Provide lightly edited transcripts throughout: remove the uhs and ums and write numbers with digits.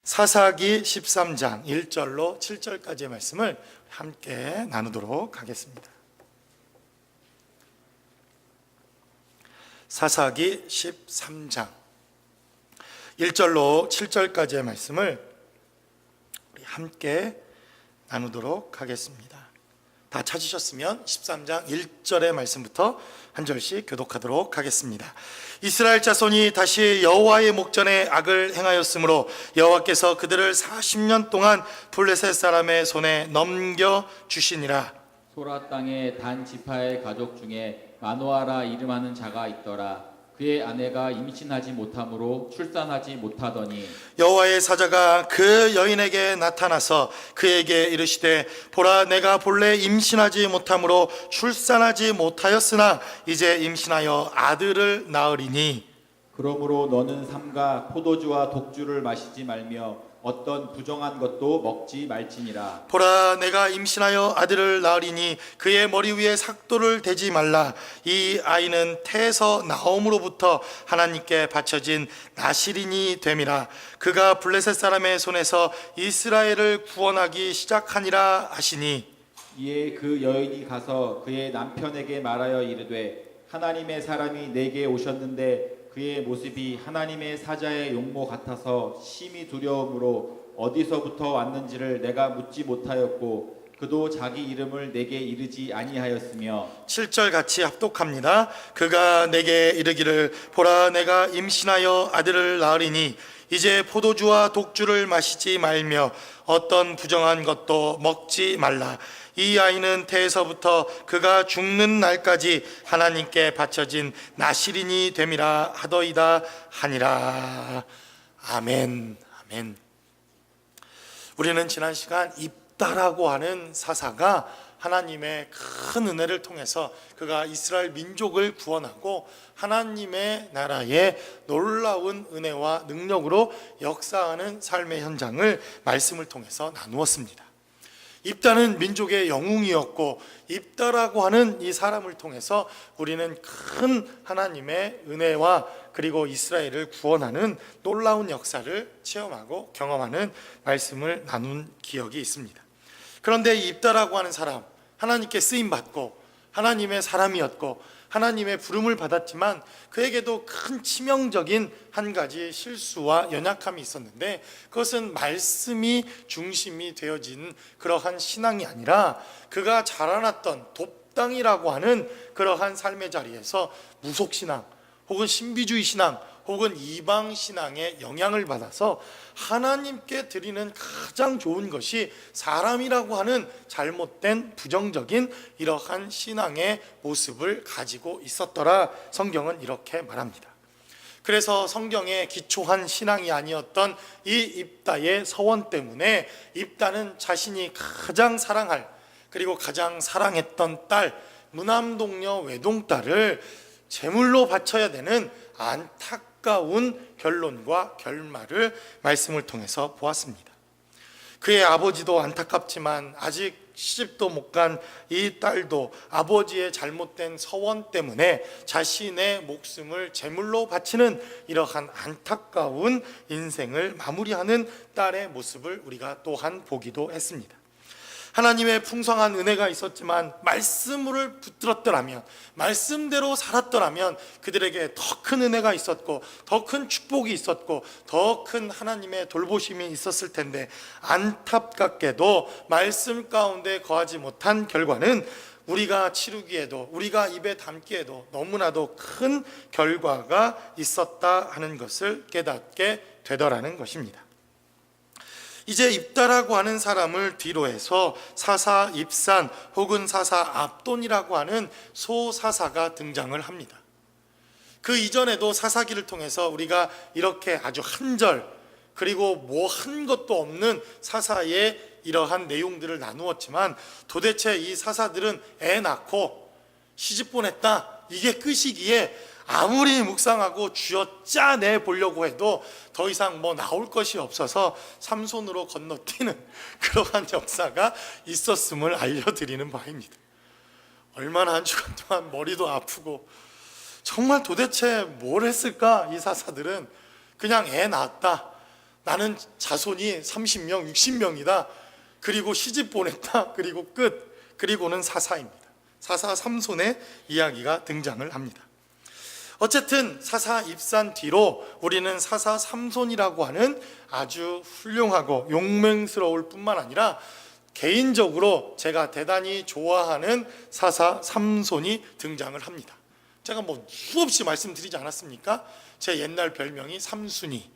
사사기 13장 1절로 7절까지의 말씀을 함께 나누도록 하겠습니다. 사사기 13장 1절로 7절까지의 말씀을 우리 함께 나누도록 하겠습니다. 다 찾으셨으면 13장 1절의 말씀부터 한 절씩 교독하도록 하겠습니다. 이스라엘 자손이 다시 여호와의 목전에 악을 행하였으므로 여호와께서 그들을 40년 동안 블레셋 사람의 손에 넘겨 주시니라. 소라 땅의 단 지파의 가족 중에 마노아라 이름하는 자가 있더라. 그의 아내가 임신하지 못하므로 출산하지 못하더니 여호와의 사자가 그 여인에게 나타나서 그에게 이르시되 보라, 내가 본래 임신하지 못하므로 출산하지 못하였으나 이제 임신하여 아들을 낳으리니 그러므로 너는 삼가 포도주와 독주를 마시지 말며 어떤 부정한 것도 먹지 말지니라. 보라, 내가 임신하여 아들을 낳으리니 그의 머리 위에 삭도를 대지 말라. 이 아이는 태에서 나옴으로부터 하나님께 바쳐진 나실인이 됨이라. 그가 블레셋 사람의 손에서 이스라엘을 구원하기 시작하니라 하시니 이에 그 여인이 가서 그의 남편에게 말하여 이르되 하나님의 사람이 내게 오셨는데 그의 모습이 하나님의 사자의 용모 같아서 심히 두려움으로 어디서부터 왔는지를 내가 묻지 못하였고 그도 자기 이름을 내게 이르지 아니하였으며 7절 같이 합독합니다. 그가 내게 이르기를 보라, 내가 임신하여 아들을 낳으리니 이제 포도주와 독주를 마시지 말며 어떤 부정한 것도 먹지 말라. 이 아이는 태에서부터 그가 죽는 날까지 하나님께 바쳐진 나실인이 됨이라 하더이다 하니라. 아멘. 아멘. 우리는 지난 시간 입다라고 하는 사사가 하나님의 큰 은혜를 통해서 그가 이스라엘 민족을 구원하고 하나님의 나라의 놀라운 은혜와 능력으로 역사하는 삶의 현장을 말씀을 통해서 나누었습니다. 입다는 민족의 영웅이었고 입다라고 하는 이 사람을 통해서 우리는 큰 하나님의 은혜와 그리고 이스라엘을 구원하는 놀라운 역사를 체험하고 경험하는 말씀을 나눈 기억이 있습니다. 그런데 입다라고 하는 사람, 하나님께 쓰임받고 하나님의 사람이었고 하나님의 부름을 받았지만 그에게도 큰 치명적인 한 가지 실수와 연약함이 있었는데 그것은 말씀이 중심이 되어진 그러한 신앙이 아니라 그가 자라났던 돕당이라고 하는 그러한 삶의 자리에서 무속신앙 혹은 신비주의 신앙 혹은 이방 신앙의 영향을 받아서 하나님께 드리는 가장 좋은 것이 사람이라고 하는 잘못된 부정적인 이러한 신앙의 모습을 가지고 있었더라. 성경은 이렇게 말합니다. 그래서 성경에 기초한 신앙이 아니었던 이 입다의 서원 때문에 입다는 자신이 가장 사랑할 그리고 가장 사랑했던 딸 무남동녀 외동딸을 제물로 바쳐야 되는 안타까운 결론과 결말을 말씀을 통해서 보았습니다. 그의 아버지도 안타깝지만 아직 시집도 못 간 이 딸도 아버지의 잘못된 서원 때문에 자신의 목숨을 제물로 바치는 이러한 안타까운 인생을 마무리하는 딸의 모습을 우리가 또한 보기도 했습니다. 하나님의 풍성한 은혜가 있었지만 말씀을 붙들었더라면 말씀대로 살았더라면 그들에게 더 큰 은혜가 있었고 더 큰 축복이 있었고 더 큰 하나님의 돌보심이 있었을 텐데 안타깝게도 말씀 가운데 거하지 못한 결과는 우리가 치르기에도 우리가 입에 담기에도 너무나도 큰 결과가 있었다 하는 것을 깨닫게 되더라는 것입니다. 이제 입다라고 하는 사람을 뒤로 해서 사사 입산 혹은 사사 압돈이라고 하는 소사사가 등장을 합니다. 그 이전에도 사사기를 통해서 우리가 이렇게 아주 한 절 그리고 뭐 한 것도 없는 사사의 이러한 내용들을 나누었지만 도대체 이 사사들은 애 낳고 시집 보냈다 이게 끝이기에 아무리 묵상하고 쥐어짜내 보려고 해도 더 이상 뭐 나올 것이 없어서 삼손으로 건너뛰는 그러한 역사가 있었음을 알려드리는 바입니다. 얼마나 한 주간 동안 머리도 아프고 정말 도대체 뭘 했을까? 이 사사들은 그냥 애 낳았다, 나는 자손이 30명, 60명이다. 그리고 시집 보냈다. 그리고 끝. 그리고는 사사입니다. 사사 삼손의 이야기가 등장을 합니다. 어쨌든 사사 입산 뒤로 우리는 사사 삼손이라고 하는 아주 훌륭하고 용맹스러울 뿐만 아니라 개인적으로 제가 대단히 좋아하는 사사 삼손이 등장을 합니다. 제가 뭐 수없이 말씀드리지 않았습니까? 제 옛날 별명이 삼순이,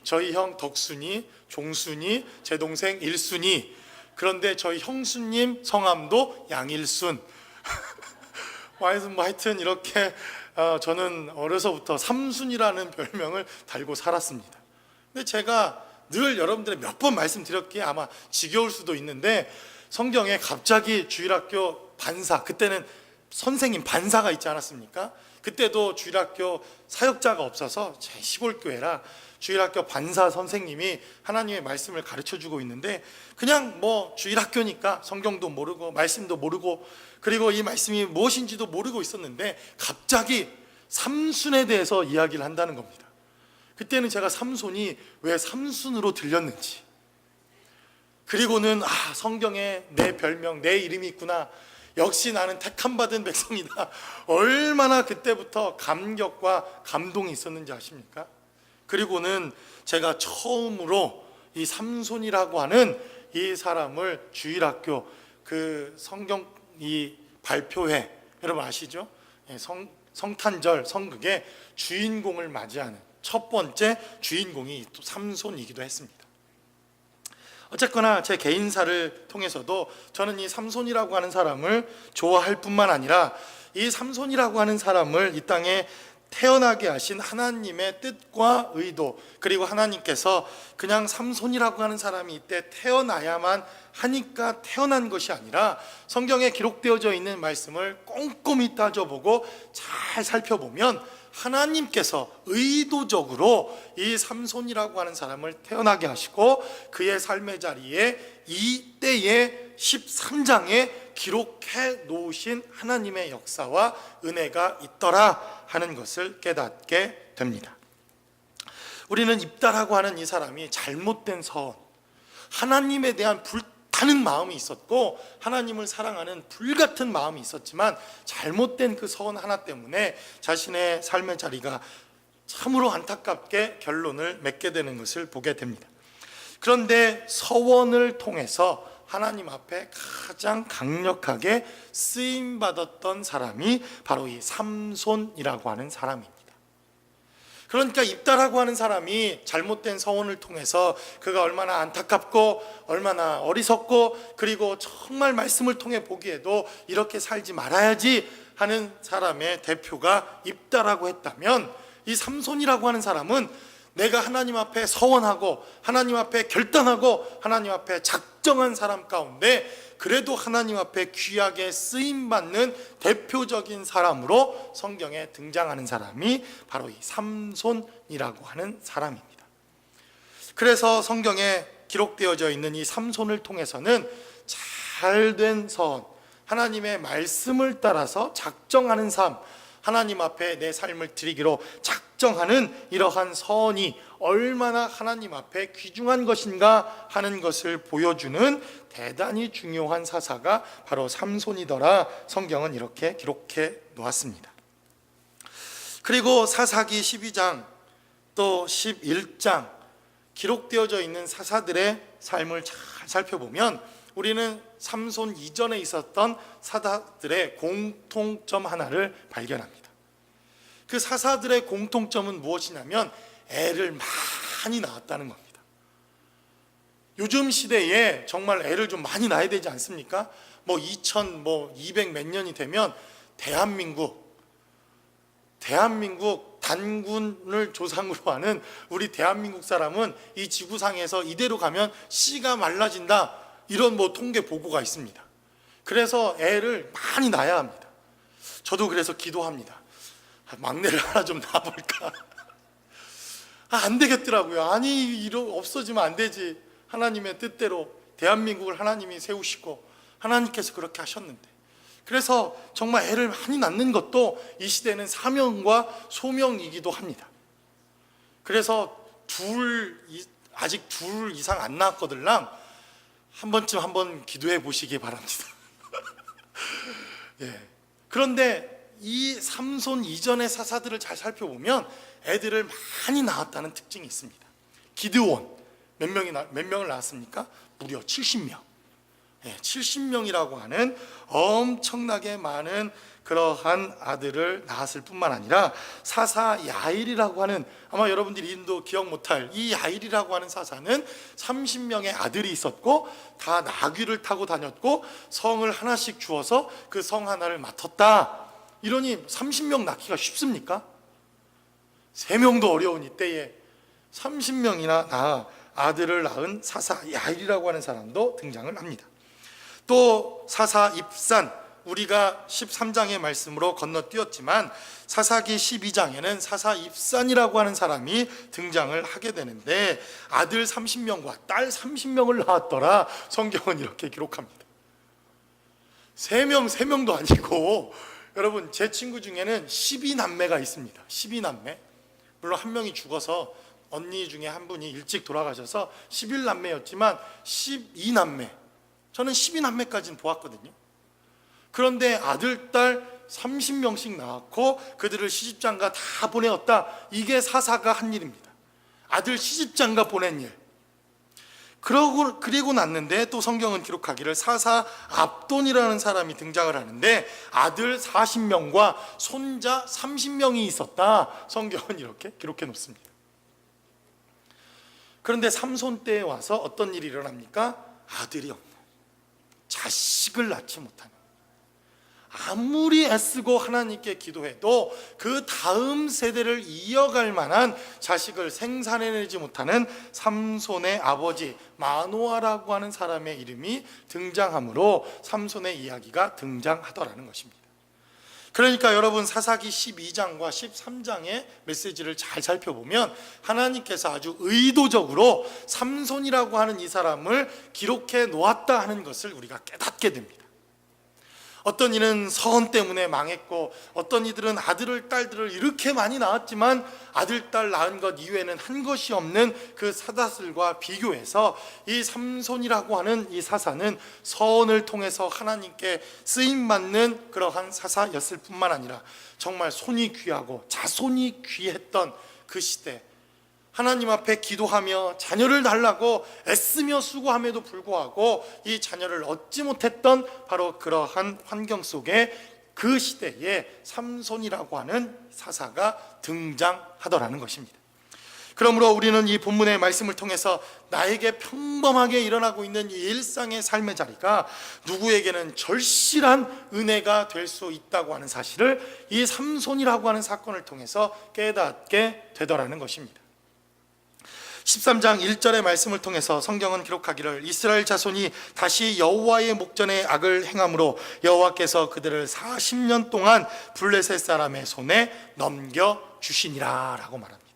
저희 형 덕순이, 종순이, 제 동생 일순이. 그런데 저희 형수님 성함도 양일순. 뭐 하여튼 이렇게 저는 어려서부터 삼순이라는 별명을 달고 살았습니다. 근데 제가 늘 여러분들의 몇 번 말씀드렸기에 아마 지겨울 수도 있는데, 성경에 갑자기 주일학교 반사, 그때는 선생님 반사가 있지 않았습니까? 그때도 주일학교 사역자가 없어서 제 시골교회라 주일학교 반사 선생님이 하나님의 말씀을 가르쳐주고 있는데, 그냥 뭐 주일학교니까 성경도 모르고 말씀도 모르고 그리고 이 말씀이 무엇인지도 모르고 있었는데 갑자기 삼순에 대해서 이야기를 한다는 겁니다. 그때는 제가 삼손이 왜 삼순으로 들렸는지, 그리고는 성경에 내 별명, 내 이름이 있구나, 역시 나는 택함받은 백성이다, 얼마나 그때부터 감격과 감동이 있었는지 아십니까? 그리고는 제가 처음으로 이 삼손이라고 하는 이 사람을 주일학교 그 성경 이 발표회, 여러분 아시죠? 성탄절 성극의 주인공을 맞이하는 첫 번째 주인공이 또 삼손이기도 했습니다. 어쨌거나 제 개인사를 통해서도 저는 이 삼손이라고 하는 사람을 좋아할 뿐만 아니라 이 삼손이라고 하는 사람을 이 땅에 태어나게 하신 하나님의 뜻과 의도, 그리고 하나님께서 그냥 삼손이라고 하는 사람이 이때 태어나야만 하니까 태어난 것이 아니라 성경에 기록되어져 있는 말씀을 꼼꼼히 따져보고 잘 살펴보면 하나님께서 의도적으로 이 삼손이라고 하는 사람을 태어나게 하시고 그의 삶의 자리에 이때의 13장에 기록해 놓으신 하나님의 역사와 은혜가 있더라 하는 것을 깨닫게 됩니다. 우리는 입다라고 하는 이 사람이 잘못된 서원, 하나님에 대한 불타는 마음이 있었고 하나님을 사랑하는 불같은 마음이 있었지만 잘못된 그 서원 하나 때문에 자신의 삶의 자리가 참으로 안타깝게 결론을 맺게 되는 것을 보게 됩니다. 그런데 서원을 통해서 하나님 앞에 가장 강력하게 쓰임받았던 사람이 바로 이 삼손이라고 하는 사람입니다. 그러니까 입다라고 하는 사람이 잘못된 서원을 통해서 그가 얼마나 안타깝고 얼마나 어리석고 그리고 정말 말씀을 통해 보기에도 이렇게 살지 말아야지 하는 사람의 대표가 입다라고 했다면, 이 삼손이라고 하는 사람은 내가 하나님 앞에 서원하고 하나님 앞에 결단하고 하나님 앞에 작정한 사람 가운데 그래도 하나님 앞에 귀하게 쓰임받는 대표적인 사람으로 성경에 등장하는 사람이 바로 이 삼손이라고 하는 사람입니다. 그래서 성경에 기록되어져 있는 이 삼손을 통해서는 잘된 서원, 하나님의 말씀을 따라서 작정하는 삶, 하나님 앞에 내 삶을 드리기로 작정하는 이러한 서원이 얼마나 하나님 앞에 귀중한 것인가 하는 것을 보여주는 대단히 중요한 사사가 바로 삼손이더라 성경은 이렇게 기록해 놓았습니다. 그리고 사사기 12장 또 11장 기록되어져 있는 사사들의 삶을 잘 살펴보면 우리는 삼손 이전에 있었던 사사들의 공통점 하나를 발견합니다. 그 사사들의 공통점은 무엇이냐면 애를 많이 낳았다는 겁니다. 요즘 시대에 정말 애를 좀 많이 낳아야 되지 않습니까? 2200 몇 년이 되면 대한민국 단군을 조상으로 하는 우리 대한민국 사람은 이 지구상에서 이대로 가면 씨가 말라진다, 이런 통계 보고가 있습니다. 그래서 애를 많이 낳아야 합니다. 저도 그래서 기도합니다. 막내를 하나 좀 낳아볼까? 안 되겠더라고요. 아니 없어지면 안 되지. 하나님의 뜻대로 대한민국을 하나님이 세우시고 하나님께서 그렇게 하셨는데, 그래서 정말 애를 많이 낳는 것도 이 시대는 사명과 소명이기도 합니다. 그래서 아직 둘 이상 안 낳았거들랑 한 번쯤 한번 기도해 보시기 바랍니다. 예. 그런데 이 삼손 이전의 사사들을 잘 살펴보면 애들을 많이 낳았다는 특징이 있습니다. 기드온 몇 명을 낳았습니까? 무려 70명. 70명이라고 하는 엄청나게 많은 그러한 아들을 낳았을 뿐만 아니라 사사 야일이라고 하는, 아마 여러분들이 이름도 기억 못할 이 야일이라고 하는 사사는 30명의 아들이 있었고 다 나귀를 타고 다녔고 성을 하나씩 주어서 그 성 하나를 맡았다. 이러니 30명 낳기가 쉽습니까? 3명도 어려운 이때에 30명이나 아들을 낳은 사사 야일이라고 하는 사람도 등장을 합니다. 또 사사 입산, 우리가 13장의 말씀으로 건너뛰었지만 사사기 12장에는 사사 입산이라고 하는 사람이 등장을 하게 되는데 아들 30명과 딸 30명을 낳았더라. 성경은 이렇게 기록합니다. 3명도 아니고, 여러분 제 친구 중에는 12남매가 있습니다. 12남매. 물론 한 명이 죽어서 언니 중에 한 분이 일찍 돌아가셔서 11남매였지만 12남매, 저는 12남매까지는 보았거든요. 그런데 아들, 딸 30명씩 낳았고 그들을 시집장가 다 보내었다. 이게 사사가 한 일입니다. 아들 시집장가 보낸 일. 그리고 났는데 또 성경은 기록하기를 사사 압돈이라는 사람이 등장을 하는데 아들 40명과 손자 30명이 있었다. 성경은 이렇게 기록해 놓습니다. 그런데 삼손 때에 와서 어떤 일이 일어납니까? 아들이 없는, 자식을 낳지 못하는, 아무리 애쓰고 하나님께 기도해도 그 다음 세대를 이어갈 만한 자식을 생산해내지 못하는 삼손의 아버지 마노아라고 하는 사람의 이름이 등장하므로 삼손의 이야기가 등장하더라는 것입니다. 그러니까 여러분 사사기 12장과 13장의 메시지를 잘 살펴보면 하나님께서 아주 의도적으로 삼손이라고 하는 이 사람을 기록해 놓았다 하는 것을 우리가 깨닫게 됩니다. 어떤 이는 선 때문에 망했고 어떤 이들은 아들을 딸들을 이렇게 많이 낳았지만 아들 딸 낳은 것 이외에는 한 것이 없는 그 사사들과 비교해서 이 삼손이라고 하는 이 사사는 선을 통해서 하나님께 쓰임받는 그러한 사사였을 뿐만 아니라 정말 손이 귀하고 자손이 귀했던 그 시대, 하나님 앞에 기도하며 자녀를 달라고 애쓰며 수고함에도 불구하고 이 자녀를 얻지 못했던 바로 그러한 환경 속에 그 시대에 삼손이라고 하는 사사가 등장하더라는 것입니다. 그러므로 우리는 이 본문의 말씀을 통해서 나에게 평범하게 일어나고 있는 이 일상의 삶의 자리가 누구에게는 절실한 은혜가 될 수 있다고 하는 사실을 이 삼손이라고 하는 사건을 통해서 깨닫게 되더라는 것입니다. 13장 1절의 말씀을 통해서 성경은 기록하기를 이스라엘 자손이 다시 여호와의 목전에 악을 행함으로 여호와께서 그들을 40년 동안 블레셋 사람의 손에 넘겨주시니라 라고 말합니다.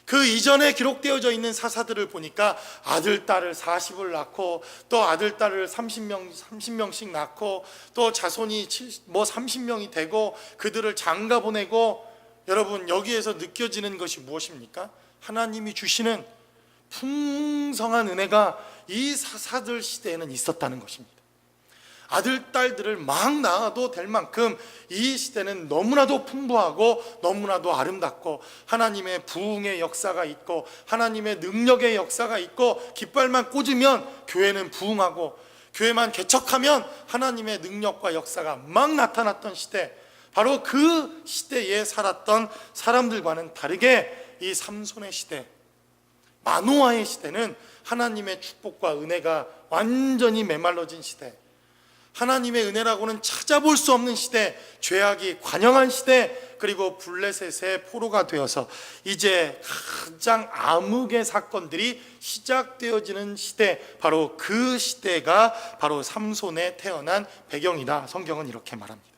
그 이전에 기록되어져 있는 사사들을 보니까 아들, 딸을 40을 낳고 또 아들, 딸을 30명씩 낳고 또 자손이 30명이 되고 그들을 장가 보내고, 여러분 여기에서 느껴지는 것이 무엇입니까? 하나님이 주시는 풍성한 은혜가 이 사사들 시대에는 있었다는 것입니다. 아들, 딸들을 막 낳아도 될 만큼 이 시대는 너무나도 풍부하고 너무나도 아름답고 하나님의 부흥의 역사가 있고 하나님의 능력의 역사가 있고 깃발만 꽂으면 교회는 부흥하고 교회만 개척하면 하나님의 능력과 역사가 막 나타났던 시대, 바로 그 시대에 살았던 사람들과는 다르게 이 삼손의 시대, 마노아의 시대는 하나님의 축복과 은혜가 완전히 메말라진 시대, 하나님의 은혜라고는 찾아볼 수 없는 시대, 죄악이 관영한 시대, 그리고 블레셋의 포로가 되어서 이제 가장 암흑의 사건들이 시작되어지는 시대, 바로 그 시대가 바로 삼손에 태어난 배경이다. 성경은 이렇게 말합니다.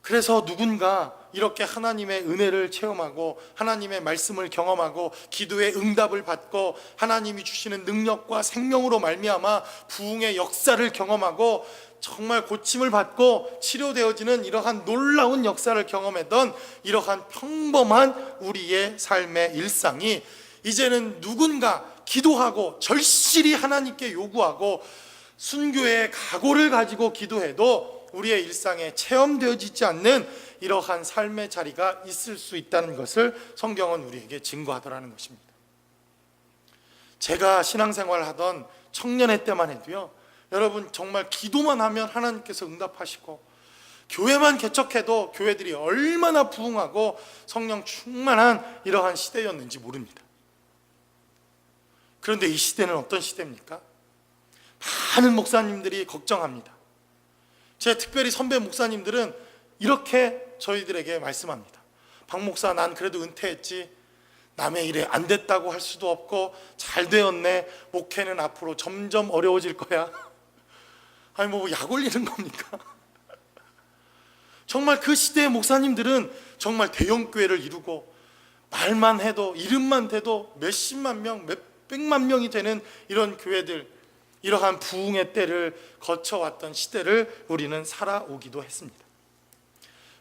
그래서 누군가 이렇게 하나님의 은혜를 체험하고 하나님의 말씀을 경험하고 기도의 응답을 받고 하나님이 주시는 능력과 생명으로 말미암아 부흥의 역사를 경험하고 정말 고침을 받고 치료되어지는 이러한 놀라운 역사를 경험했던 이러한 평범한 우리의 삶의 일상이 이제는 누군가 기도하고 절실히 하나님께 요구하고 순교의 각오를 가지고 기도해도 우리의 일상에 체험되어지지 않는 이러한 삶의 자리가 있을 수 있다는 것을 성경은 우리에게 증거하더라는 것입니다. 제가 신앙생활을 하던 청년의 때만 해도요, 여러분 정말 기도만 하면 하나님께서 응답하시고 교회만 개척해도 교회들이 얼마나 부흥하고 성령 충만한 이러한 시대였는지 모릅니다. 그런데 이 시대는 어떤 시대입니까? 많은 목사님들이 걱정합니다. 제 특별히 선배 목사님들은 이렇게 저희들에게 말씀합니다. 박 목사, 난 그래도 은퇴했지. 남의 일에 안 됐다고 할 수도 없고 잘 되었네. 목회는 앞으로 점점 어려워질 거야. 아니 뭐 약 올리는 겁니까? 정말 그 시대의 목사님들은 정말 대형 교회를 이루고 말만 해도 이름만 대도 몇십만 명, 몇백만 명이 되는 이런 교회들, 이러한 부흥의 때를 거쳐왔던 시대를 우리는 살아오기도 했습니다.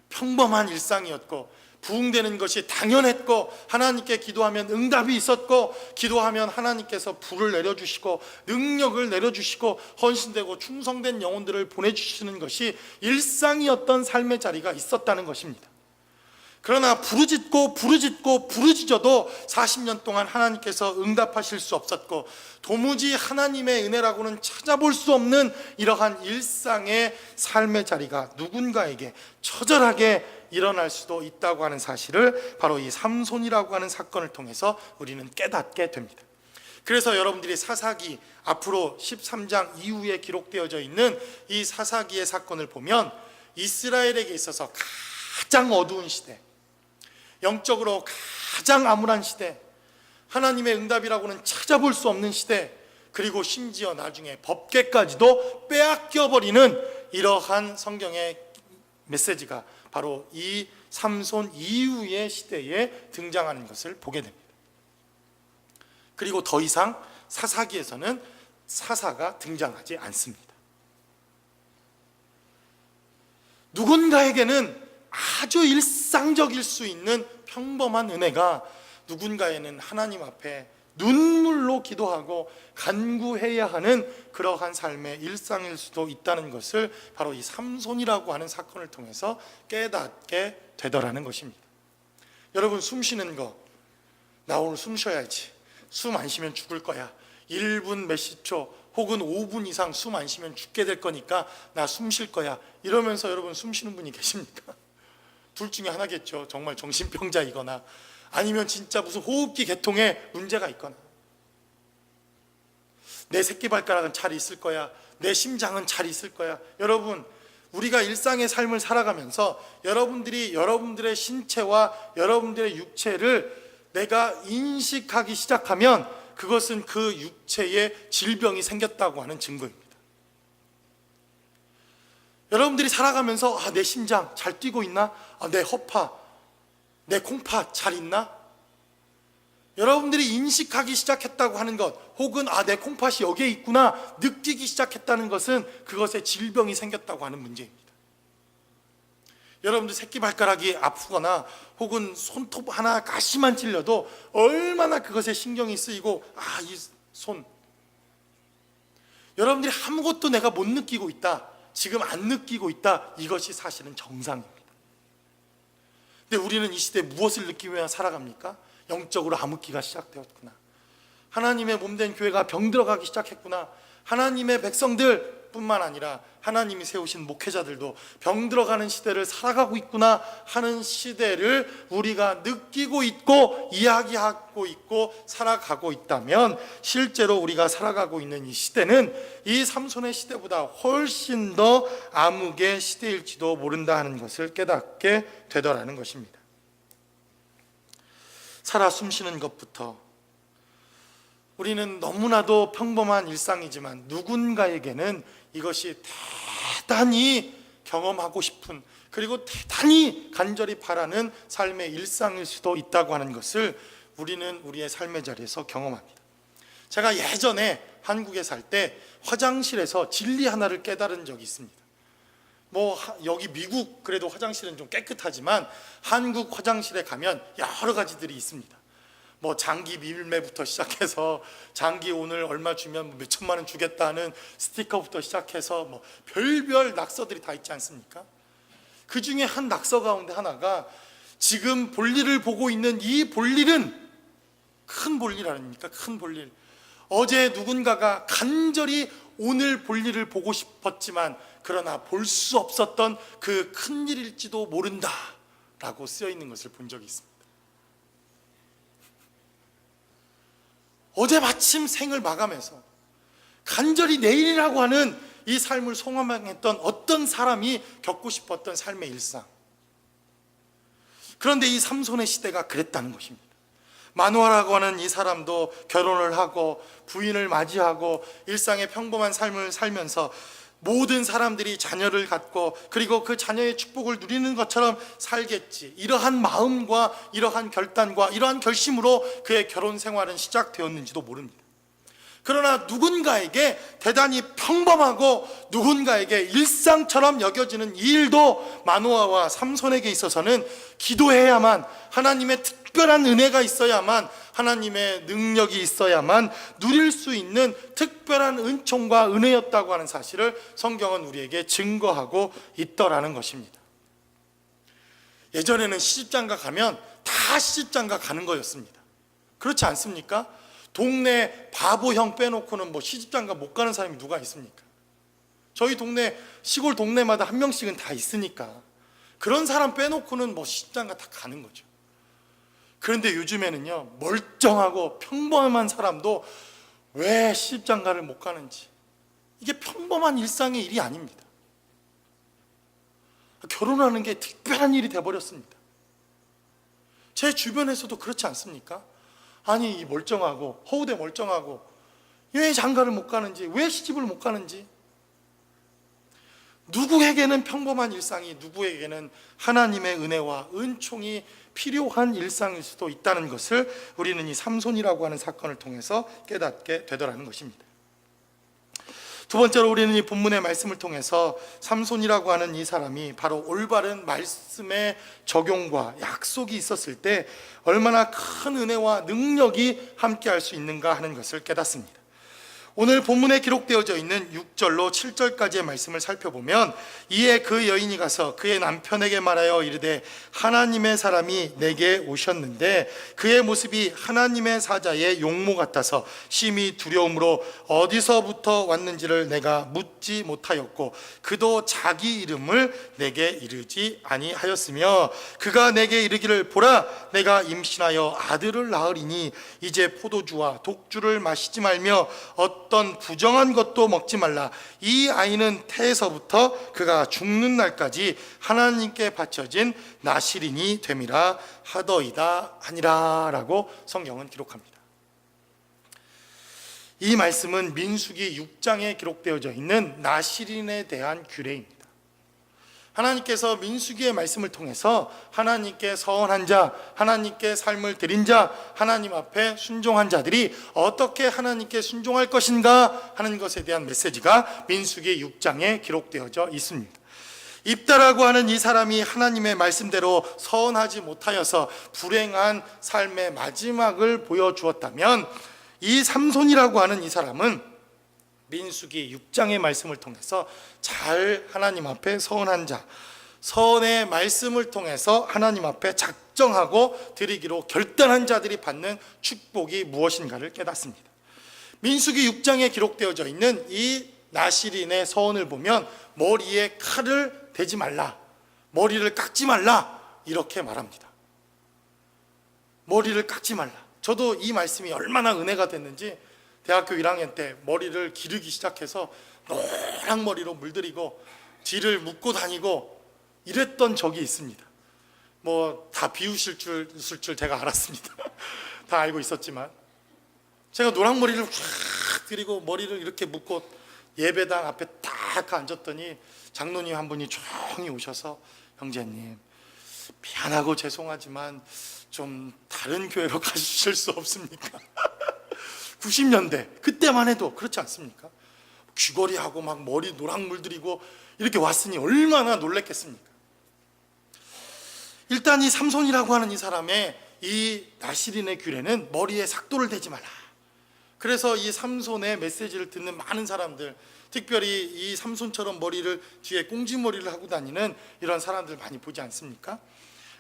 평범한 일상이었고 부흥되는 것이 당연했고 하나님께 기도하면 응답이 있었고 기도하면 하나님께서 불을 내려주시고 능력을 내려주시고 헌신되고 충성된 영혼들을 보내주시는 것이 일상이었던 삶의 자리가 있었다는 것입니다. 그러나 부르짖고 부르짖어도 40년 동안 하나님께서 응답하실 수 없었고 도무지 하나님의 은혜라고는 찾아볼 수 없는 이러한 일상의 삶의 자리가 누군가에게 처절하게 일어날 수도 있다고 하는 사실을 바로 이 삼손이라고 하는 사건을 통해서 우리는 깨닫게 됩니다. 그래서 여러분들이 사사기 앞으로 13장 이후에 기록되어져 있는 이 사사기의 사건을 보면 이스라엘에게 있어서 가장 어두운 시대, 영적으로 가장 암울한 시대, 하나님의 응답이라고는 찾아볼 수 없는 시대, 그리고 심지어 나중에 법궤까지도 빼앗겨버리는 이러한 성경의 메시지가 바로 이 삼손 이후의 시대에 등장하는 것을 보게 됩니다. 그리고 더 이상 사사기에서는 사사가 등장하지 않습니다. 누군가에게는 아주 일상적일 수 있는 평범한 은혜가 누군가에는 하나님 앞에 눈물로 기도하고 간구해야 하는 그러한 삶의 일상일 수도 있다는 것을 바로 이 삼손이라고 하는 사건을 통해서 깨닫게 되더라는 것입니다. 여러분, 숨 쉬는 거, 나 오늘 숨 쉬어야지, 숨 안 쉬면 죽을 거야, 1분 몇십 초 혹은 5분 이상 숨 안 쉬면 죽게 될 거니까 나 숨 쉴 거야, 이러면서 여러분 숨 쉬는 분이 계십니까? 둘 중에 하나겠죠. 정말 정신병자이거나 아니면 진짜 무슨 호흡기 계통에 문제가 있거나. 내 새끼발가락은 잘 있을 거야, 내 심장은 잘 있을 거야. 여러분, 우리가 일상의 삶을 살아가면서 여러분들이 여러분들의 신체와 여러분들의 육체를 내가 인식하기 시작하면 그것은 그 육체에 질병이 생겼다고 하는 증거입니다. 여러분들이 살아가면서 내 심장 잘 뛰고 있나? 내 허파, 내 콩팥 잘 있나? 여러분들이 인식하기 시작했다고 하는 것, 혹은 내 콩팥이 여기에 있구나 느끼기 시작했다는 것은 그것에 질병이 생겼다고 하는 문제입니다. 여러분들 새끼발가락이 아프거나 혹은 손톱 하나 가시만 찔려도 얼마나 그것에 신경이 쓰이고 이 손, 여러분들이 아무것도 내가 못 느끼고 있다, 지금 안 느끼고 있다, 이것이 사실은 정상입니다. 근데 우리는 이 시대에 무엇을 느끼며 살아갑니까? 영적으로 암흑기가 시작되었구나, 하나님의 몸된 교회가 병들어가기 시작했구나, 하나님의 백성들 뿐만 아니라 하나님이 세우신 목회자들도 병들어가는 시대를 살아가고 있구나 하는 시대를 우리가 느끼고 있고 이야기하고 있고 살아가고 있다면, 실제로 우리가 살아가고 있는 이 시대는 이 삼손의 시대보다 훨씬 더 암흑의 시대일지도 모른다 하는 것을 깨닫게 되더라는 것입니다. 살아 숨쉬는 것부터 우리는 너무나도 평범한 일상이지만 누군가에게는 이것이 대단히 경험하고 싶은, 그리고 대단히 간절히 바라는 삶의 일상일 수도 있다고 하는 것을 우리는 우리의 삶의 자리에서 경험합니다. 제가 예전에 한국에 살 때 화장실에서 진리 하나를 깨달은 적이 있습니다. 여기 미국 그래도 화장실은 좀 깨끗하지만 한국 화장실에 가면 여러 가지들이 있습니다. 장기 밀매부터 시작해서 장기 오늘 얼마 주면 몇 천만 원 주겠다는 스티커부터 시작해서 별별 낙서들이 다 있지 않습니까? 그 중에 한 낙서 가운데 하나가 지금 볼일을 보고 있는 이 볼일은 큰 볼일 아닙니까? 큰 볼일. 어제 누군가가 간절히 오늘 볼일을 보고 싶었지만 그러나 볼 수 없었던 그 큰 일일지도 모른다 라고 쓰여 있는 것을 본 적이 있습니다. 어제 마침 생을 마감해서 간절히 내일이라고 하는 이 삶을 소망했던 어떤 사람이 겪고 싶었던 삶의 일상. 그런데 이 삼손의 시대가 그랬다는 것입니다. 마누아라고 하는 이 사람도 결혼을 하고 부인을 맞이하고 일상의 평범한 삶을 살면서 모든 사람들이 자녀를 갖고 그리고 그 자녀의 축복을 누리는 것처럼 살겠지, 이러한 마음과 이러한 결단과 이러한 결심으로 그의 결혼 생활은 시작되었는지도 모릅니다. 그러나 누군가에게 대단히 평범하고 누군가에게 일상처럼 여겨지는 이 일도 마노아와 삼손에게 있어서는 기도해야만, 하나님의 특별한 은혜가 있어야만, 하나님의 능력이 있어야만 누릴 수 있는 특별한 은총과 은혜였다고 하는 사실을 성경은 우리에게 증거하고 있더라는 것입니다. 예전에는 시집장가 가면 다 시집장가 가는 거였습니다. 그렇지 않습니까? 동네 바보형 빼놓고는 시집장가 못 가는 사람이 누가 있습니까? 저희 동네, 시골 동네마다 한 명씩은 다 있으니까 그런 사람 빼놓고는 시집장가 다 가는 거죠. 그런데 요즘에는요, 멀쩡하고 평범한 사람도 왜 시집장가를 못 가는지, 이게 평범한 일상의 일이 아닙니다. 결혼하는 게 특별한 일이 돼버렸습니다. 제 주변에서도 그렇지 않습니까? 아니, 이 멀쩡하고 허우대 멀쩡하고 왜 장가를 못 가는지, 왜 시집을 못 가는지. 누구에게는 평범한 일상이, 누구에게는 하나님의 은혜와 은총이 필요한 일상일 수도 있다는 것을 우리는 이 삼손이라고 하는 사건을 통해서 깨닫게 되더라는 것입니다. 두 번째로 우리는 이 본문의 말씀을 통해서 삼손이라고 하는 이 사람이 바로 올바른 말씀의 적용과 약속이 있었을 때 얼마나 큰 은혜와 능력이 함께할 수 있는가 하는 것을 깨닫습니다. 오늘 본문에 기록되어져 있는 6절로 7절까지의 말씀을 살펴보면, 이에 그 여인이 가서 그의 남편에게 말하여 이르되 하나님의 사람이 내게 오셨는데 그의 모습이 하나님의 사자의 용모 같아서 심히 두려움으로 어디서부터 왔는지를 내가 묻지 못하였고 그도 자기 이름을 내게 이르지 아니하였으며 그가 내게 이르기를 보라 내가 임신하여 아들을 낳으리니 이제 포도주와 독주를 마시지 말며 어떤 부정한 것도 먹지 말라. 이 아이는 태에서부터 그가 죽는 날까지 하나님께 바쳐진 나실인이 됨이라 하더이다 하니라 라고 성경은 기록합니다. 이 말씀은 민수기 6장에 기록되어져 있는 나실인에 대한 규례입니다. 하나님께서 민수기의 말씀을 통해서 하나님께 서원한 자, 하나님께 삶을 드린 자, 하나님 앞에 순종한 자들이 어떻게 하나님께 순종할 것인가 하는 것에 대한 메시지가 민수기 6장에 기록되어져 있습니다. 입다라고 하는 이 사람이 하나님의 말씀대로 서원하지 못하여서 불행한 삶의 마지막을 보여주었다면, 이 삼손이라고 하는 이 사람은 민수기 6장의 말씀을 통해서 잘 하나님 앞에 서원한 자, 서원의 말씀을 통해서 하나님 앞에 작정하고 드리기로 결단한 자들이 받는 축복이 무엇인가를 깨닫습니다. 민수기 6장에 기록되어져 있는 이 나실인의 서원을 보면 머리에 칼을 대지 말라, 머리를 깎지 말라 이렇게 말합니다. 머리를 깎지 말라. 저도 이 말씀이 얼마나 은혜가 됐는지 대학교 1학년 때 머리를 기르기 시작해서 노랑머리로 물들이고 뒤를 묶고 다니고 이랬던 적이 있습니다. 다 비우실 줄 제가 알았습니다. 다 알고 있었지만 제가 노랑머리를 쫙 들이고 머리를 이렇게 묶고 예배당 앞에 딱 앉았더니 장로님 한 분이 조용히 오셔서 형제님 미안하고 죄송하지만 좀 다른 교회로 가주실 수 없습니까? 90년대 그때만 해도 그렇지 않습니까? 귀걸이하고 막 머리 노랑물 들이고 이렇게 왔으니 얼마나 놀랬겠습니까? 일단 이 삼손이라고 하는 이 사람의 이 나시린의 규례는 머리에 삭도를 대지 마라. 그래서 이 삼손의 메시지를 듣는 많은 사람들, 특별히 이 삼손처럼 머리를 뒤에 꽁지머리를 하고 다니는 이런 사람들 많이 보지 않습니까?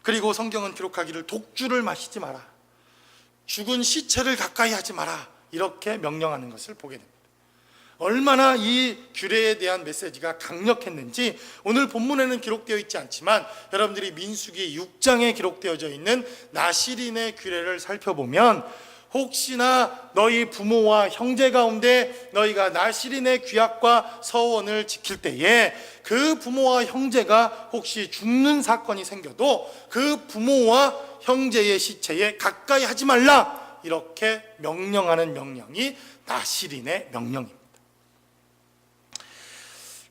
그리고 성경은 기록하기를 독주를 마시지 마라, 죽은 시체를 가까이 하지 마라, 이렇게 명령하는 것을 보게 됩니다. 얼마나 이 규례에 대한 메시지가 강력했는지 오늘 본문에는 기록되어 있지 않지만 여러분들이 민수기 6장에 기록되어져 있는 나시린의 규례를 살펴보면 혹시나 너희 부모와 형제 가운데 너희가 나시린의 규약과 서원을 지킬 때에 그 부모와 형제가 혹시 죽는 사건이 생겨도 그 부모와 형제의 시체에 가까이 하지 말라, 이렇게 명령하는 명령이 나시린의 명령입니다.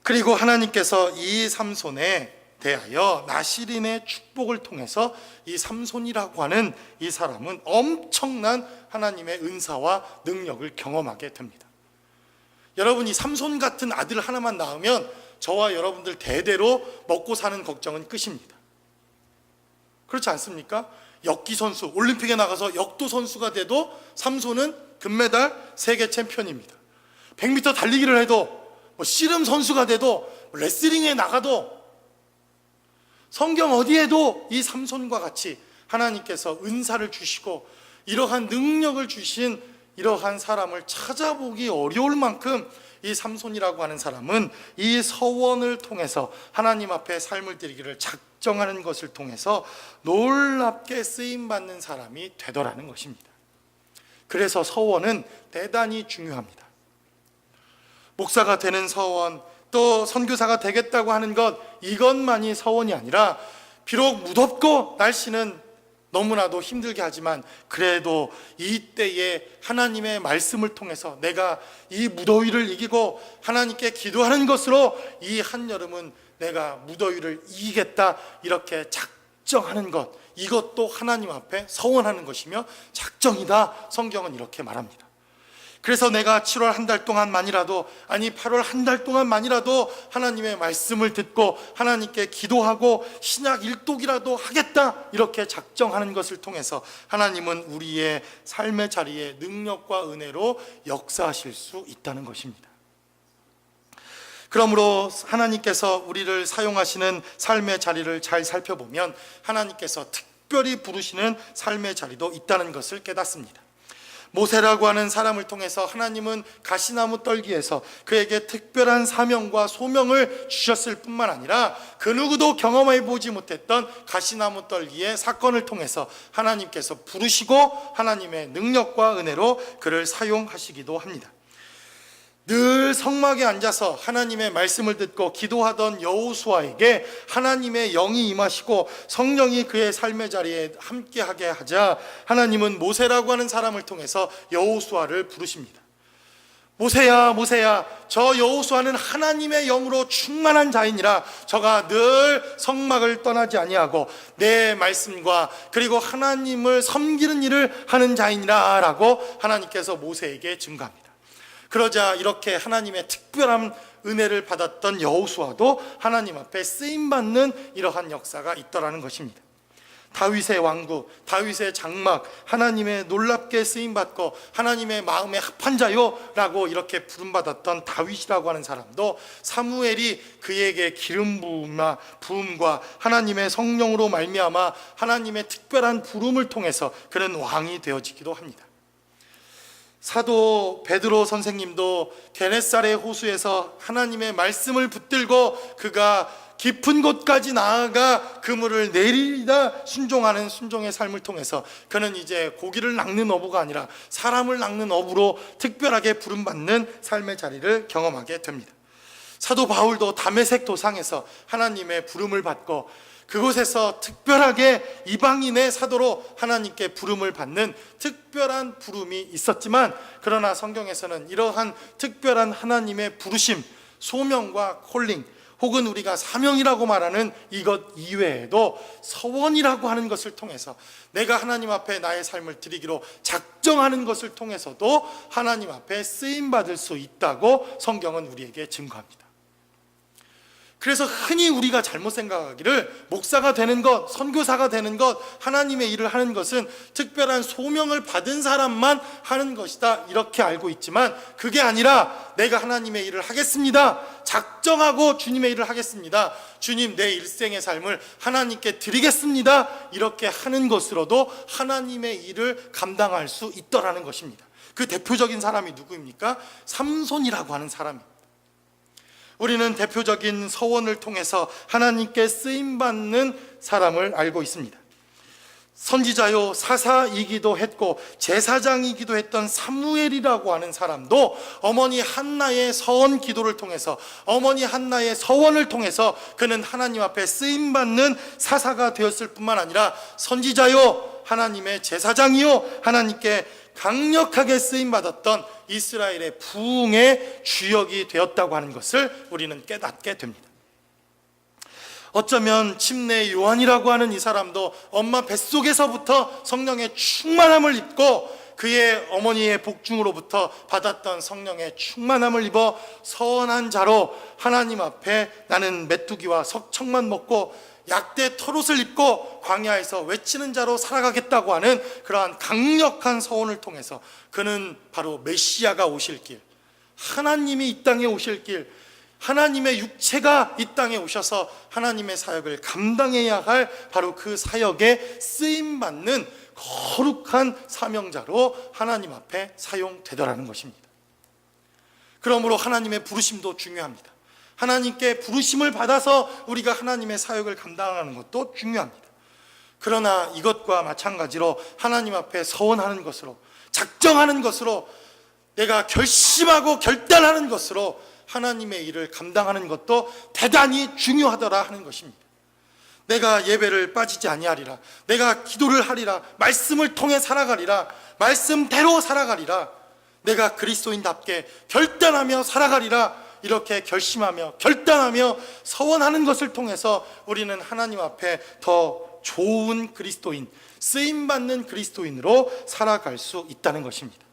그리고 하나님께서 이 삼손에 대하여 나시린의 축복을 통해서 이 삼손이라고 하는 이 사람은 엄청난 하나님의 은사와 능력을 경험하게 됩니다. 여러분, 이 삼손 같은 아들 하나만 낳으면 저와 여러분들 대대로 먹고 사는 걱정은 끝입니다. 그렇지 않습니까? 역기 선수, 올림픽에 나가서 역도 선수가 돼도 삼손은 금메달 세계 챔피언입니다. 100m 달리기를 해도 씨름 선수가 돼도 레슬링에 나가도 성경 어디에도 이 삼손과 같이 하나님께서 은사를 주시고 이러한 능력을 주신 이러한 사람을 찾아보기 어려울 만큼 이 삼손이라고 하는 사람은 이 서원을 통해서 하나님 앞에 삶을 드리기를 작정하는 것을 통해서 놀랍게 쓰임받는 사람이 되더라는 것입니다. 그래서 서원은 대단히 중요합니다. 목사가 되는 서원, 또 선교사가 되겠다고 하는 것, 이것만이 서원이 아니라 비록 무덥고 날씨는 너무나도 힘들게 하지만 그래도 이때에 하나님의 말씀을 통해서 내가 이 무더위를 이기고 하나님께 기도하는 것으로 이 한여름은 내가 무더위를 이기겠다, 이렇게 작정하는 것, 이것도 하나님 앞에 서원하는 것이며 작정이다, 성경은 이렇게 말합니다. 그래서 내가 7월 한 달 동안만이라도, 아니 8월 한 달 동안만이라도 하나님의 말씀을 듣고 하나님께 기도하고 신약 일독이라도 하겠다, 이렇게 작정하는 것을 통해서 하나님은 우리의 삶의 자리에 능력과 은혜로 역사하실 수 있다는 것입니다. 그러므로 하나님께서 우리를 사용하시는 삶의 자리를 잘 살펴보면 하나님께서 특별히 부르시는 삶의 자리도 있다는 것을 깨닫습니다. 모세라고 하는 사람을 통해서 하나님은 가시나무 떨기에서 그에게 특별한 사명과 소명을 주셨을 뿐만 아니라 그 누구도 경험해 보지 못했던 가시나무 떨기의 사건을 통해서 하나님께서 부르시고 하나님의 능력과 은혜로 그를 사용하시기도 합니다. 늘 성막에 앉아서 하나님의 말씀을 듣고 기도하던 여호수아에게 하나님의 영이 임하시고 성령이 그의 삶의 자리에 함께하게 하자 하나님은 모세라고 하는 사람을 통해서 여호수아를 부르십니다. 모세야, 모세야, 저 여호수아는 하나님의 영으로 충만한 자이니라. 저가 늘 성막을 떠나지 아니하고 내 말씀과 그리고 하나님을 섬기는 일을 하는 자이니라 라고 하나님께서 모세에게 증거합니다. 그러자 이렇게 하나님의 특별한 은혜를 받았던 여호수아도 하나님 앞에 쓰임받는 이러한 역사가 있더라는 것입니다. 다윗의 왕국, 다윗의 장막, 하나님의 놀랍게 쓰임받고 하나님의 마음에 합한 자요 라고 이렇게 부름받았던 다윗이라고 하는 사람도 사무엘이 그에게 기름 부음과 하나님의 성령으로 말미암아 하나님의 특별한 부름을 통해서 그는 왕이 되어지기도 합니다. 사도 베드로 선생님도 게네사렛 호수에서 하나님의 말씀을 붙들고 그가 깊은 곳까지 나아가 그물을 내리다 순종하는 순종의 삶을 통해서 그는 이제 고기를 낚는 어부가 아니라 사람을 낚는 어부로 특별하게 부름받는 삶의 자리를 경험하게 됩니다. 사도 바울도 다메섹 도상에서 하나님의 부름을 받고 그곳에서 특별하게 이방인의 사도로 하나님께 부름을 받는 특별한 부름이 있었지만 그러나 성경에서는 이러한 특별한 하나님의 부르심, 소명과 콜링, 혹은 우리가 사명이라고 말하는 이것 이외에도 서원이라고 하는 것을 통해서 내가 하나님 앞에 나의 삶을 드리기로 작정하는 것을 통해서도 하나님 앞에 쓰임받을 수 있다고 성경은 우리에게 증거합니다. 그래서 흔히 우리가 잘못 생각하기를 목사가 되는 것, 선교사가 되는 것, 하나님의 일을 하는 것은 특별한 소명을 받은 사람만 하는 것이다 이렇게 알고 있지만, 그게 아니라 내가 하나님의 일을 하겠습니다, 작정하고 주님의 일을 하겠습니다, 주님 내 일생의 삶을 하나님께 드리겠습니다, 이렇게 하는 것으로도 하나님의 일을 감당할 수 있더라는 것입니다. 그 대표적인 사람이 누구입니까? 삼손이라고 하는 사람입니다. 우리는 대표적인 서원을 통해서 하나님께 쓰임받는 사람을 알고 있습니다. 선지자요 사사이기도 했고 제사장이기도 했던 사무엘이라고 하는 사람도 어머니 한나의 서원 기도를 통해서, 어머니 한나의 서원을 통해서 그는 하나님 앞에 쓰임받는 사사가 되었을 뿐만 아니라 선지자요 하나님의 제사장이요 하나님께 강력하게 쓰임받았던 이스라엘의 부흥의 주역이 되었다고 하는 것을 우리는 깨닫게 됩니다. 어쩌면 침례 요한이라고 하는 이 사람도 엄마 뱃속에서부터 성령의 충만함을 입고 그의 어머니의 복중으로부터 받았던 성령의 충만함을 입어 서원한 자로 하나님 앞에 나는 메뚜기와 석청만 먹고 약대 털옷을 입고 광야에서 외치는 자로 살아가겠다고 하는 그러한 강력한 서원을 통해서 그는 바로 메시아가 오실 길, 하나님이 이 땅에 오실 길, 하나님의 육체가 이 땅에 오셔서 하나님의 사역을 감당해야 할 바로 그 사역에 쓰임받는 거룩한 사명자로 하나님 앞에 사용되더라는 것입니다. 그러므로 하나님의 부르심도 중요합니다. 하나님께 부르심을 받아서 우리가 하나님의 사역을 감당하는 것도 중요합니다. 그러나 이것과 마찬가지로 하나님 앞에 서원하는 것으로, 작정하는 것으로, 내가 결심하고 결단하는 것으로 하나님의 일을 감당하는 것도 대단히 중요하더라 하는 것입니다. 내가 예배를 빠지지 아니하리라, 내가 기도를 하리라, 말씀을 통해 살아가리라, 말씀대로 살아가리라, 내가 그리스도인답게 결단하며 살아가리라, 이렇게 결심하며 결단하며 서원하는 것을 통해서 우리는 하나님 앞에 더 좋은 그리스도인, 쓰임받는 그리스도인으로 살아갈 수 있다는 것입니다.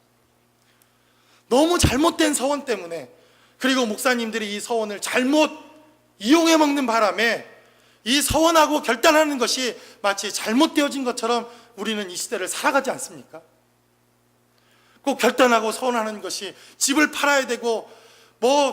너무 잘못된 서원 때문에, 그리고 목사님들이 이 서원을 잘못 이용해 먹는 바람에 이 서원하고 결단하는 것이 마치 잘못되어진 것처럼 우리는 이 시대를 살아가지 않습니까? 꼭 결단하고 서원하는 것이 집을 팔아야 되고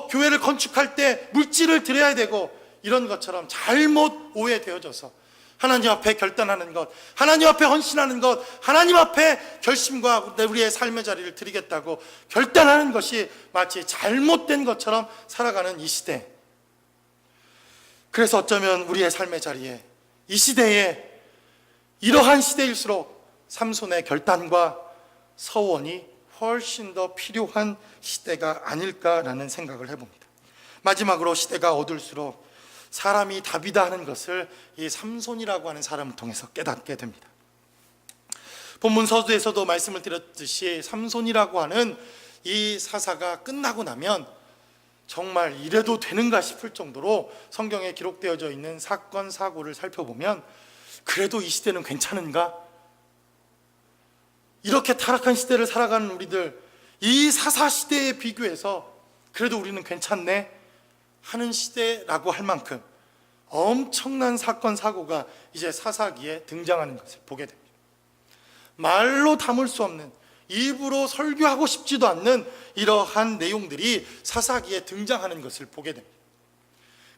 교회를 건축할 때 물질을 드려야 되고 이런 것처럼 잘못 오해되어져서 하나님 앞에 결단하는 것, 하나님 앞에 헌신하는 것, 하나님 앞에 결심과 우리의 삶의 자리를 드리겠다고 결단하는 것이 마치 잘못된 것처럼 살아가는 이 시대. 그래서 어쩌면 우리의 삶의 자리에, 이 시대에, 이러한 시대일수록 삼손의 결단과 서원이 훨씬 더 필요한 시대가 아닐까라는 생각을 해봅니다. 마지막으로 시대가 어둘수록 사람이 답이다 하는 것을 이 삼손이라고 하는 사람을 통해서 깨닫게 됩니다. 본문 서두에서도 말씀을 드렸듯이 삼손이라고 하는 이 사사가 끝나고 나면 정말 이래도 되는가 싶을 정도로 성경에 기록되어져 있는 사건 사고를 살펴보면 그래도 이 시대는 괜찮은가? 이렇게 타락한 시대를 살아가는 우리들, 이 사사 시대에 비교해서 그래도 우리는 괜찮네 하는 시대라고 할 만큼 엄청난 사건 사고가 이제 사사기에 등장하는 것을 보게 됩니다. 말로 담을 수 없는, 입으로 설교하고 싶지도 않는 이러한 내용들이 사사기에 등장하는 것을 보게 됩니다.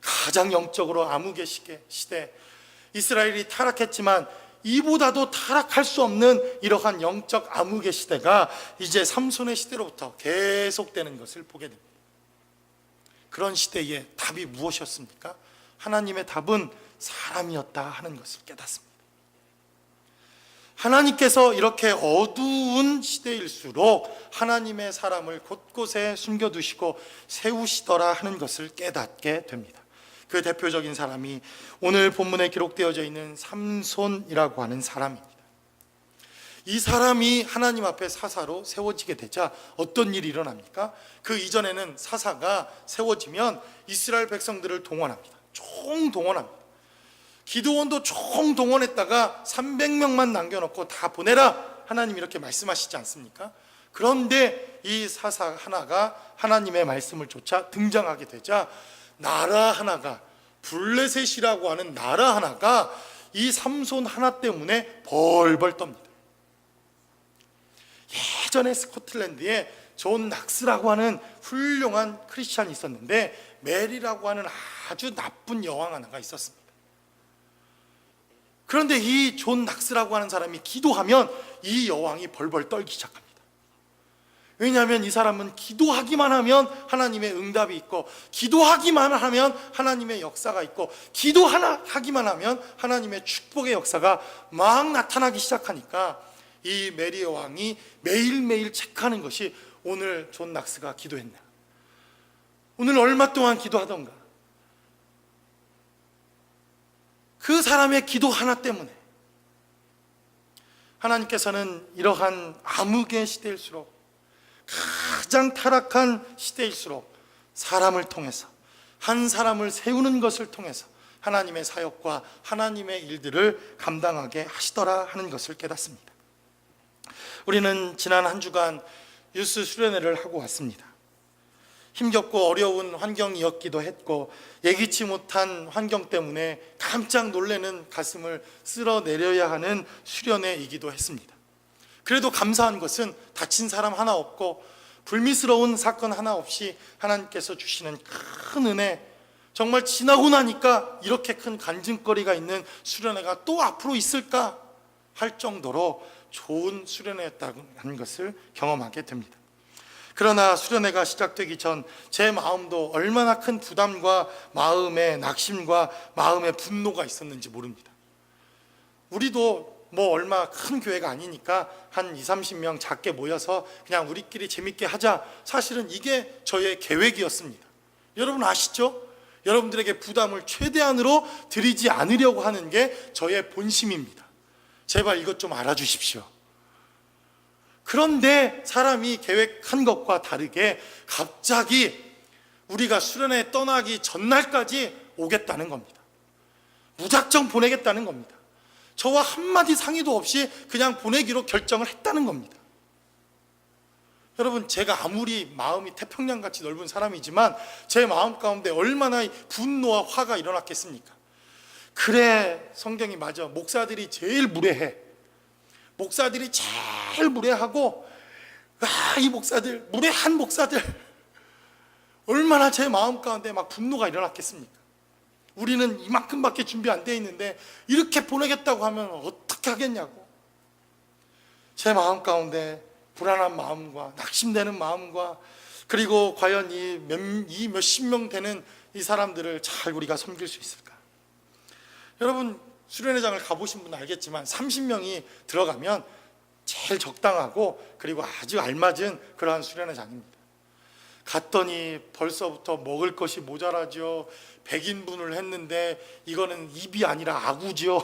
가장 영적으로 암흑의 시대, 이스라엘이 타락했지만 이보다도 타락할 수 없는 이러한 영적 암흑의 시대가 이제 삼손의 시대로부터 계속되는 것을 보게 됩니다. 그런 시대에 답이 무엇이었습니까? 하나님의 답은 사람이었다 하는 것을 깨닫습니다. 하나님께서 이렇게 어두운 시대일수록 하나님의 사람을 곳곳에 숨겨두시고 세우시더라 하는 것을 깨닫게 됩니다. 그 대표적인 사람이 오늘 본문에 기록되어져 있는 삼손이라고 하는 사람입니다. 이 사람이 하나님 앞에 사사로 세워지게 되자 어떤 일이 일어납니까? 그 이전에는 사사가 세워지면 이스라엘 백성들을 동원합니다. 총동원합니다. 기드온도 총동원했다가 300명만 남겨놓고 다 보내라, 하나님이 이렇게 말씀하시지 않습니까? 그런데 이 사사 하나가 하나님의 말씀을 쫓아 등장하게 되자 나라 하나가, 블레셋이라고 하는 나라 하나가 이 삼손 하나 때문에 벌벌 떱니다. 예전에 스코틀랜드에 존 낙스라고 하는 훌륭한 크리스찬이 있었는데 메리라고 하는 아주 나쁜 여왕 하나가 있었습니다. 그런데 이 존 낙스라고 하는 사람이 기도하면 이 여왕이 벌벌 떨기 시작합니다. 왜냐하면 이 사람은 기도하기만 하면 하나님의 응답이 있고, 기도하기만 하면 하나님의 역사가 있고, 기도하기만 하면 하나님의 축복의 역사가 막 나타나기 시작하니까 이 메리 여왕이 매일매일 체크하는 것이 오늘 존 낙스가 기도했나, 오늘 얼마 동안 기도하던가. 그 사람의 기도 하나 때문에 하나님께서는 이러한 암흑의 시대일수록, 가장 타락한 시대일수록 사람을 통해서, 한 사람을 세우는 것을 통해서 하나님의 사역과 하나님의 일들을 감당하게 하시더라 하는 것을 깨닫습니다. 우리는 지난 한 주간 유스 수련회를 하고 왔습니다. 힘겹고 어려운 환경이었기도 했고, 예기치 못한 환경 때문에 깜짝 놀라는 가슴을 쓸어내려야 하는 수련회이기도 했습니다. 그래도 감사한 것은 다친 사람 하나 없고 불미스러운 사건 하나 없이 하나님께서 주시는 큰 은혜, 정말 지나고 나니까 이렇게 큰 간증거리가 있는 수련회가 또 앞으로 있을까 할 정도로 좋은 수련회였다는 것을 경험하게 됩니다. 그러나 수련회가 시작되기 전 제 마음도 얼마나 큰 부담과 마음의 낙심과 마음의 분노가 있었는지 모릅니다. 우리도 뭐 얼마 큰 교회가 아니니까 한 20-30명 작게 모여서 그냥 우리끼리 재밌게 하자, 사실은 이게 저의 계획이었습니다. 여러분 아시죠? 여러분들에게 부담을 최대한으로 드리지 않으려고 하는 게 저의 본심입니다. 제발 이것 좀 알아주십시오. 그런데 사람이 계획한 것과 다르게 갑자기 우리가 수련회 떠나기 전날까지 오겠다는 겁니다. 무작정 보내겠다는 겁니다. 저와 한마디 상의도 없이 그냥 보내기로 결정을 했다는 겁니다. 여러분, 제가 아무리 마음이 태평양같이 넓은 사람이지만 제 마음 가운데 얼마나 분노와 화가 일어났겠습니까? 그래, 성경이 맞아. 목사들이 제일 무례해. 목사들이 제일 무례하고, 이 목사들, 무례한 목사들, 얼마나 제 마음 가운데 막 분노가 일어났겠습니까? 우리는 이만큼밖에 준비 안 돼 있는데 이렇게 보내겠다고 하면 어떻게 하겠냐고. 제 마음 가운데 불안한 마음과 낙심되는 마음과, 그리고 과연 이 몇십 명 되는 이 사람들을 잘 우리가 섬길 수 있을까? 여러분, 수련회장을 가보신 분은 알겠지만 30명이 들어가면 제일 적당하고 그리고 아주 알맞은 그러한 수련회장입니다. 갔더니 벌써부터 먹을 것이 모자라죠. 100인분을 했는데 이거는 입이 아니라 아구죠.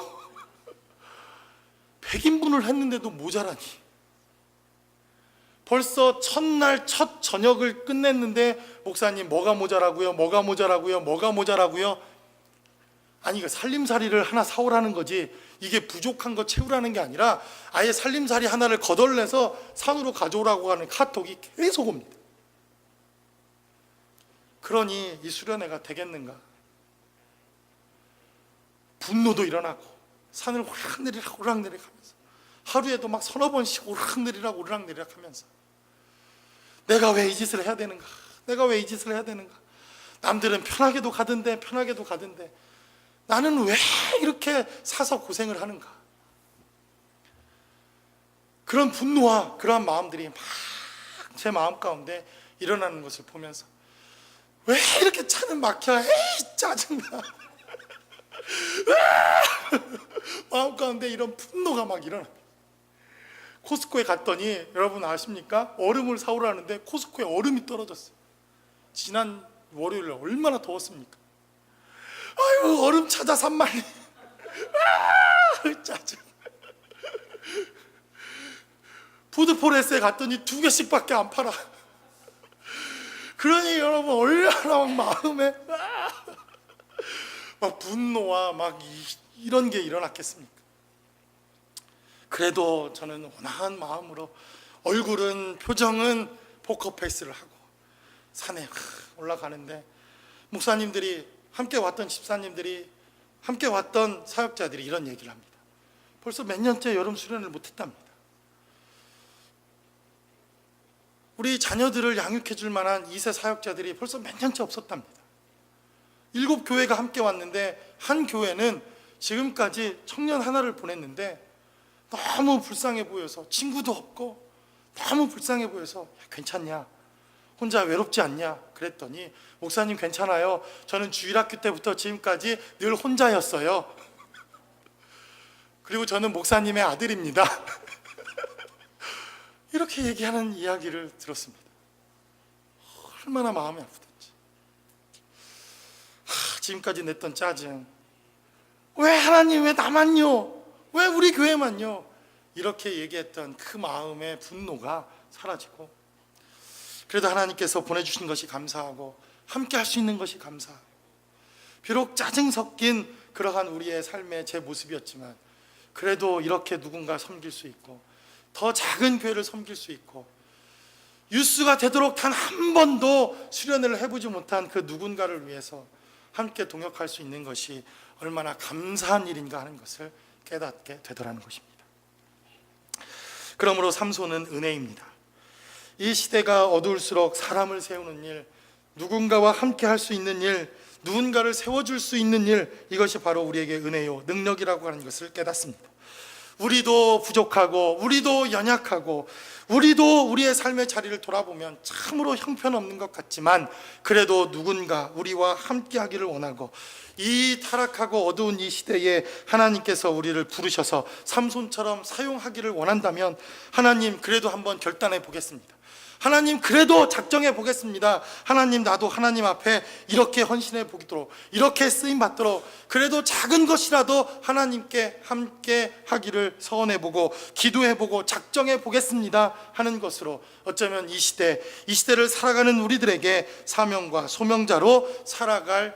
100인분을 했는데도 모자라니. 벌써 첫날 첫 저녁을 끝냈는데 목사님 뭐가 모자라고요? 뭐가 모자라고요? 뭐가 모자라고요? 아니, 이거 살림살이를 하나 사오라는 거지, 이게 부족한 거 채우라는 게 아니라 아예 살림살이 하나를 거덜내서 산으로 가져오라고 하는 카톡이 계속 옵니다. 그러니 이 수련회가 되겠는가? 분노도 일어나고 산을 오르락내리락 오르락내리락하면서 하루에도 막 서너 번씩 오르락내리락 오르락내리락하면서 내가 왜 이 짓을 해야 되는가? 내가 왜 이 짓을 해야 되는가? 남들은 편하게도 가던데 나는 왜 이렇게 사서 고생을 하는가? 그런 분노와 그러한 마음들이 막 제 마음 가운데 일어나는 것을 보면서 왜 이렇게 차는 막혀? 에이, 짜증나. 마음 가운데 이런 분노가 막 일어납니다. 코스코에 갔더니 여러분 아십니까? 얼음을 사오라는데 코스코에 얼음이 떨어졌어요. 지난 월요일에 얼마나 더웠습니까? 아유, 얼음 찾아 산말리. 짜증. 푸드포레스에 갔더니 2개씩밖에 안 팔아. 그러니 여러분 얼마나 막 마음에 막 분노와 막 이런 게 일어났겠습니까? 그래도 저는 온화한 마음으로 얼굴은 표정은 포커페이스를 하고 산에 올라가는데 목사님들이 함께 왔던 집사님들이 함께 왔던 사역자들이 이런 얘기를 합니다. 벌써 몇 년째 여름 수련을 못했답니다. 우리 자녀들을 양육해 줄 만한 2세 사역자들이 벌써 몇 년째 없었답니다. 7교회가 함께 왔는데 한 교회는 지금까지 청년 하나를 보냈는데 너무 불쌍해 보여서, 친구도 없고 너무 불쌍해 보여서 야, 괜찮냐? 혼자 외롭지 않냐? 그랬더니 목사님 괜찮아요. 저는 주일학교 때부터 지금까지 늘 혼자였어요. 그리고 저는 목사님의 아들입니다. 이렇게 얘기하는 이야기를 들었습니다. 얼마나 마음이 아프던지. 지금까지 냈던 짜증, 왜 하나님 왜 나만요? 왜 우리 교회만요? 이렇게 얘기했던 그 마음의 분노가 사라지고, 그래도 하나님께서 보내주신 것이 감사하고 함께 할 수 있는 것이 감사하고, 비록 짜증 섞인 그러한 우리의 삶의 제 모습이었지만 그래도 이렇게 누군가 섬길 수 있고 더 작은 교회를 섬길 수 있고 유스가 되도록 단 한 번도 수련을 해보지 못한 그 누군가를 위해서 함께 동역할 수 있는 것이 얼마나 감사한 일인가 하는 것을 깨닫게 되더라는 것입니다. 그러므로 삼손은 은혜입니다. 이 시대가 어두울수록 사람을 세우는 일, 누군가와 함께 할 수 있는 일, 누군가를 세워줄 수 있는 일, 이것이 바로 우리에게 은혜요 능력이라고 하는 것을 깨닫습니다. 우리도 부족하고 우리도 연약하고 우리도 우리의 삶의 자리를 돌아보면 참으로 형편없는 것 같지만 그래도 누군가 우리와 함께 하기를 원하고, 이 타락하고 어두운 이 시대에 하나님께서 우리를 부르셔서 삼손처럼 사용하기를 원한다면 하나님 그래도 한번 결단해 보겠습니다. 하나님 그래도 작정해 보겠습니다. 하나님 나도 하나님 앞에 이렇게 헌신해 보도록, 이렇게 쓰임 받도록, 그래도 작은 것이라도 하나님께 함께 하기를 서원해 보고 기도해 보고 작정해 보겠습니다 하는 것으로, 어쩌면 이 시대를 살아가는 우리들에게 사명과 소명자로 살아갈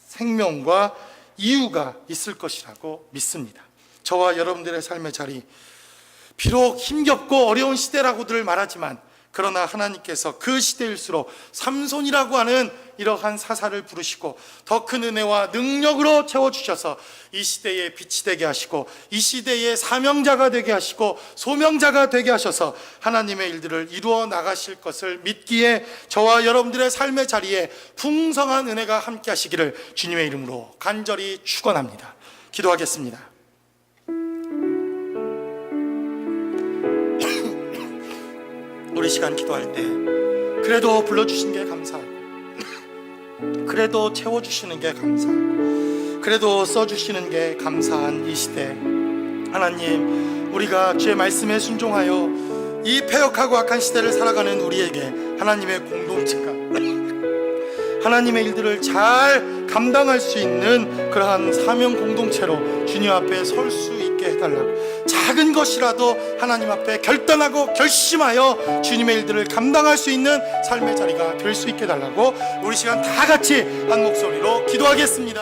생명과 이유가 있을 것이라고 믿습니다. 저와 여러분들의 삶의 자리, 비록 힘겹고 어려운 시대라고들 말하지만 그러나 하나님께서 그 시대일수록 삼손이라고 하는 이러한 사사를 부르시고 더 큰 은혜와 능력으로 채워주셔서 이 시대에 빛이 되게 하시고 이 시대의 사명자가 되게 하시고 소명자가 되게 하셔서 하나님의 일들을 이루어 나가실 것을 믿기에 저와 여러분들의 삶의 자리에 풍성한 은혜가 함께 하시기를 주님의 이름으로 간절히 축원합니다. 기도하겠습니다. 우리 시간 기도할 때 그래도 불러주신 게 감사하고, 그래도 채워주시는 게 감사하고, 그래도 써주시는 게 감사한 이 시대, 하나님 우리가 주의 말씀에 순종하여 이 패역하고 악한 시대를 살아가는 우리에게 하나님의 공동체가 하나님의 일들을 잘 감당할 수 있는 그러한 사명 공동체로 주님 앞에 설 수 있게 해달라고, 작은 것이라도 하나님 앞에 결단하고 결심하여 주님의 일들을 감당할 수 있는 삶의 자리가 될 수 있게 해달라고 우리 시간 다 같이 한 목소리로 기도하겠습니다.